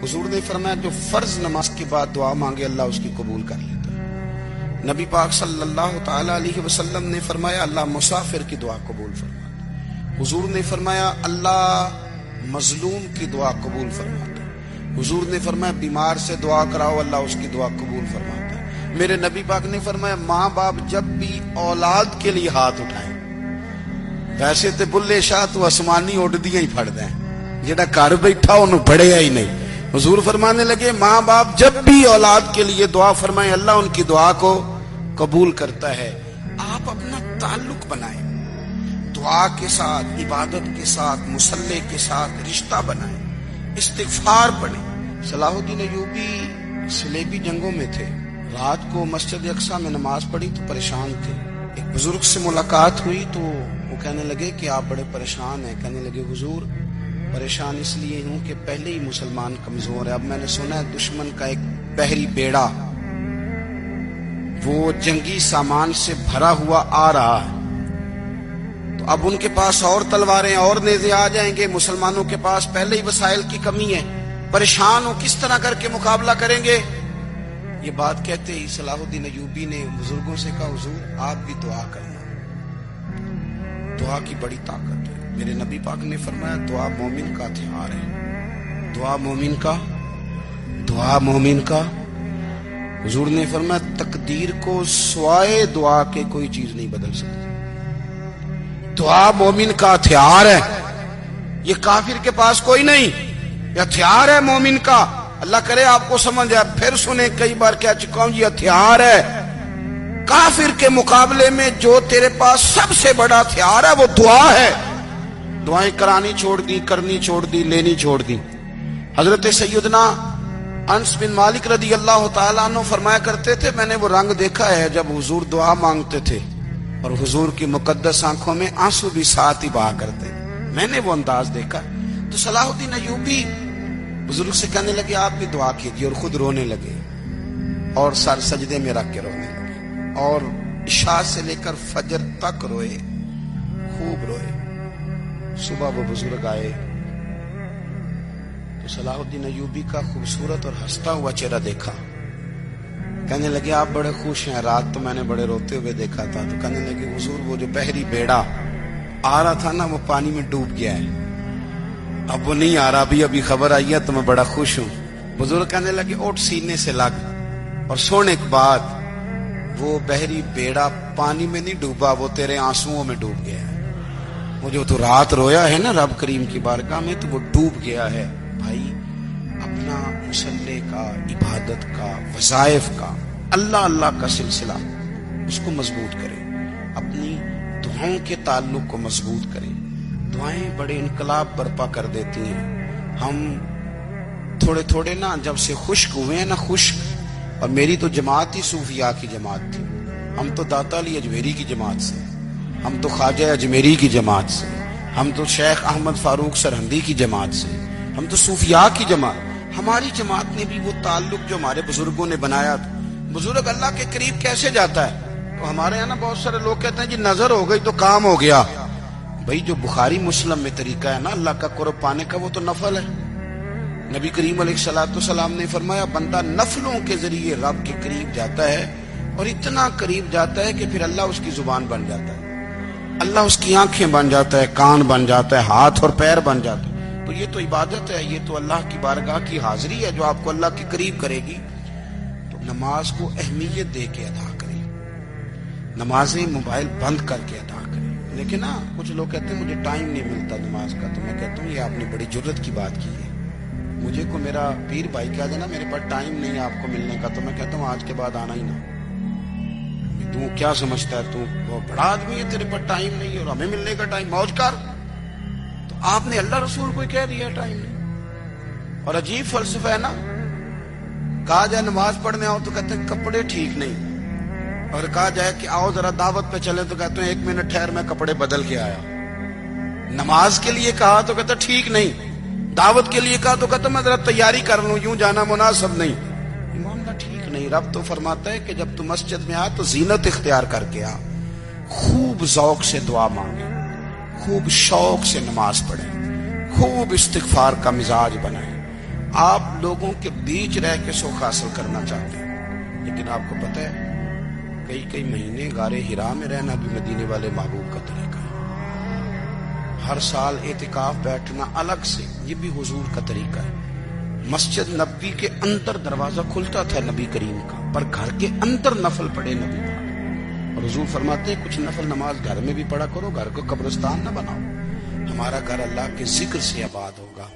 حضور نے فرمایا جو فرض نماز کے بعد دعا مانگے اللہ اس کی قبول کر لیتا ہے۔ نبی پاک صلی اللہ تعالی علیہ وسلم نے فرمایا اللہ مسافر کی دعا قبول فرماتا ہے۔ حضور نے فرمایا اللہ مظلوم کی دعا قبول فرماتا ہے۔ حضور نے فرمایا بیمار سے دعا کراؤ اللہ اس کی دعا قبول فرماتا ہے۔ میرے نبی پاک نے فرمایا ماں باپ جب بھی اولاد کے لیے ہاتھ اٹھائیں، ویسے تے بلے شاہ تو آسمانی اڈ دیا ہی پھڑ دیں، جڑا گھر بیٹھا انہوں پڑھیا ہی نہیں۔ حضور فرمانے لگے ماں باپ جب بھی اولاد کے لیے دعا فرمائیں اللہ ان کی دعا کو قبول کرتا ہے۔ آپ اپنا تعلق بنائیں، دعا کے ساتھ، عبادت کے ساتھ، مصلی کے ساتھ رشتہ بنائیں، استغفار پڑھیں۔ صلاح الدین ایوبی صلیبی جنگوں میں تھے، رات کو مسجد اقصی میں نماز پڑھی تو پریشان تھے۔ ایک بزرگ سے ملاقات ہوئی تو وہ کہنے لگے کہ آپ بڑے پریشان ہیں۔ کہنے لگے حضور پریشان اس لیے ہوں کہ پہلے ہی مسلمان کمزور ہے، اب میں نے سنا ہے دشمن کا ایک بحری بیڑا وہ جنگی سامان سے بھرا ہوا آ رہا ہے، تو اب ان کے پاس اور تلواریں اور نیزے آ جائیں گے، مسلمانوں کے پاس پہلے ہی وسائل کی کمی ہے، پریشان ہو کس طرح کر کے مقابلہ کریں گے۔ یہ بات کہتے ہی صلاح الدین ایوبی نے بزرگوں سے کہا حضور آپ بھی دعا کرنا، دعا کی بڑی طاقت ہے۔ میرے نبی پاک نے فرمایا دعا مومن کا ہتھیار ہے، دعا مومن کا۔ حضور نے فرمایا تقدیر کو سوائے دعا کے کوئی چیز نہیں بدل سکتی، دعا مومن کا ہتھیار ہے، یہ کافر کے پاس کوئی نہیں، یہ ہتھیار ہے مومن کا۔ اللہ کرے آپ کو سمجھ آئے، پھر سنیں، کئی بار کہہ چکا ہوں یہ ہتھیار ہے۔ کافر کے مقابلے میں جو تیرے پاس سب سے بڑا ہتھیار ہے وہ دعا ہے۔ دعائیں کرانی چھوڑ دی، کرنی چھوڑ دی، لینی چھوڑ دی۔ حضرت سیدنا انس بن مالک رضی اللہ تعالیٰ عنہ فرمایا کرتے تھے میں نے وہ رنگ دیکھا ہے جب حضور دعا مانگتے تھے اور حضور کی مقدس آنکھوں میں آنسو بھی ساتھ ہی بہا کرتے، میں نے وہ انداز دیکھا۔ تو صلاح الدین ایوبی بزرگ سے کہنے لگے آپ بھی دعا کیجیے، اور خود رونے لگے اور سر سجدے میں رکھ کے رونے لگے، اور عشاء سے لے کر فجر تک روئے، خوب روئے۔ صبح وہ بزرگ آئے تو صلاح الدین ایوبی کا خوبصورت اور ہنستا ہوا چہرہ دیکھا، کہنے لگے آپ بڑے خوش ہیں، رات تو میں نے بڑے روتے ہوئے دیکھا تھا۔ تو کہنے لگے حضور وہ جو بحری بیڑا آ رہا تھا نا وہ پانی میں ڈوب گیا ہے، اب وہ نہیں آ رہا، ابھی خبر آئی ہے تو میں بڑا خوش ہوں۔ بزرگ کہنے لگے اٹھ سینے سے لگ، اور سونے کے بعد وہ بحری بیڑا پانی میں نہیں ڈوبا، وہ تیرے آنسوؤں میں ڈوب گیا ہے۔ وہ جو تو رات رویا ہے نا رب کریم کی بارگاہ میں تو وہ ڈوب گیا ہے۔ بھائی اپنا مصلی کا، عبادت کا، وظائف کا، اللہ کا سلسلہ اس کو مضبوط کرے، اپنی دعاؤں کے تعلق کو مضبوط کرے۔ دعائیں بڑے انقلاب برپا کر دیتی ہیں۔ ہم تھوڑے نا جب سے خشک ہوئے ہیں نا، خشک، اور میری تو جماعت ہی صوفیاء کی جماعت تھی، ہم تو داتا علی اجمیری کی جماعت سے، ہم تو خواجہ اجمیری کی جماعت سے، ہم تو شیخ احمد فاروق سرہندی کی جماعت سے، ہم تو صوفیاء کی جماعت۔ ہماری جماعت نے بھی وہ تعلق جو ہمارے بزرگوں نے بنایا تھا۔ بزرگ اللہ کے قریب کیسے جاتا ہے؟ تو ہمارے یہاں نا بہت سارے لوگ کہتے ہیں جی نظر ہو گئی تو کام ہو گیا۔ بھائی جو بخاری مسلم میں طریقہ ہے نا اللہ کا قرب پانے کا وہ تو نفل ہے۔ نبی کریم علیہ الصلوۃ والسلام نے فرمایا بندہ نفلوں کے ذریعے رب کے قریب جاتا ہے، اور اتنا قریب جاتا ہے کہ پھر اللہ اس کی زبان بن جاتا ہے، اللہ اس کی آنکھیں بن جاتا ہے، کان بن جاتا ہے، ہاتھ اور پیر بن جاتا ہے۔ تو یہ تو عبادت ہے، یہ تو اللہ کی بارگاہ کی حاضری ہے جو آپ کو اللہ کے قریب کرے گی۔ تو نماز کو اہمیت دے کے ادا کریں، نمازیں موبائل بند کر کے ادا کریں۔ لیکن نا کچھ لوگ کہتے ہیں مجھے ٹائم نہیں ملتا نماز کا، تو میں کہتا ہوں یہ آپ نے بڑی جرت کی بات کی ہے۔ مجھے کو میرا پیر بھائی کہہ دینا میرے پاس ٹائم نہیں ہے آپ کو ملنے کا، تو میں کہتا ہوں آج کے بعد آنا ہی نہ۔ تو کیا سمجھتا ہے تو بہت بڑا آدمی ہے، تیرے پاس ٹائم نہیں ہے اور ہمیں ملنے کا ٹائم، موج کر۔ تو آپ نے اللہ رسول کو کہہ دیا ٹائم نہیں۔ اور عجیب فلسفہ ہے نا، کہا جائے نماز پڑھنے آؤ تو کہتے ہیں کپڑے ٹھیک نہیں، اور کہا جائے کہ آؤ ذرا دعوت پہ چلے تو کہتے ہیں 1 منٹ ٹھہر میں کپڑے بدل کے آیا۔ نماز کے لیے کہا تو کہتا ٹھیک نہیں، دعوت کے لیے کہا تو کہتا میں ذرا تیاری کر لوں، یوں جانا مناسب نہیں، معاملہ ٹھیک نہیں۔ رب تو فرماتا ہے کہ جب تو مسجد میں آ تو زینت اختیار کر کے آ، خوب ذوق سے دعا مانگے، خوب شوق سے نماز پڑھیں، خوب استغفار کا مزاج بنائیں، آپ لوگوں کے بیچ رہ کے سکھ حاصل کرنا چاہتے ہیں، لیکن آپ کو پتہ ہے کئی مہینے غار حرا میں رہنا بھی مدینے والے محبوب کا طریقہ ہے۔ ہر سال اعتکاف بیٹھنا الگ سے، یہ بھی حضور کا طریقہ ہے۔ مسجد نبوی کے اندر دروازہ کھلتا تھا نبی کریم کا، پر گھر کے اندر نفل پڑھے نبی پاک، اور حضور فرماتے ہیں کچھ نفل نماز گھر میں بھی پڑھا کرو، گھر کو قبرستان نہ بناؤ، ہمارا گھر اللہ کے ذکر سے آباد ہوگا۔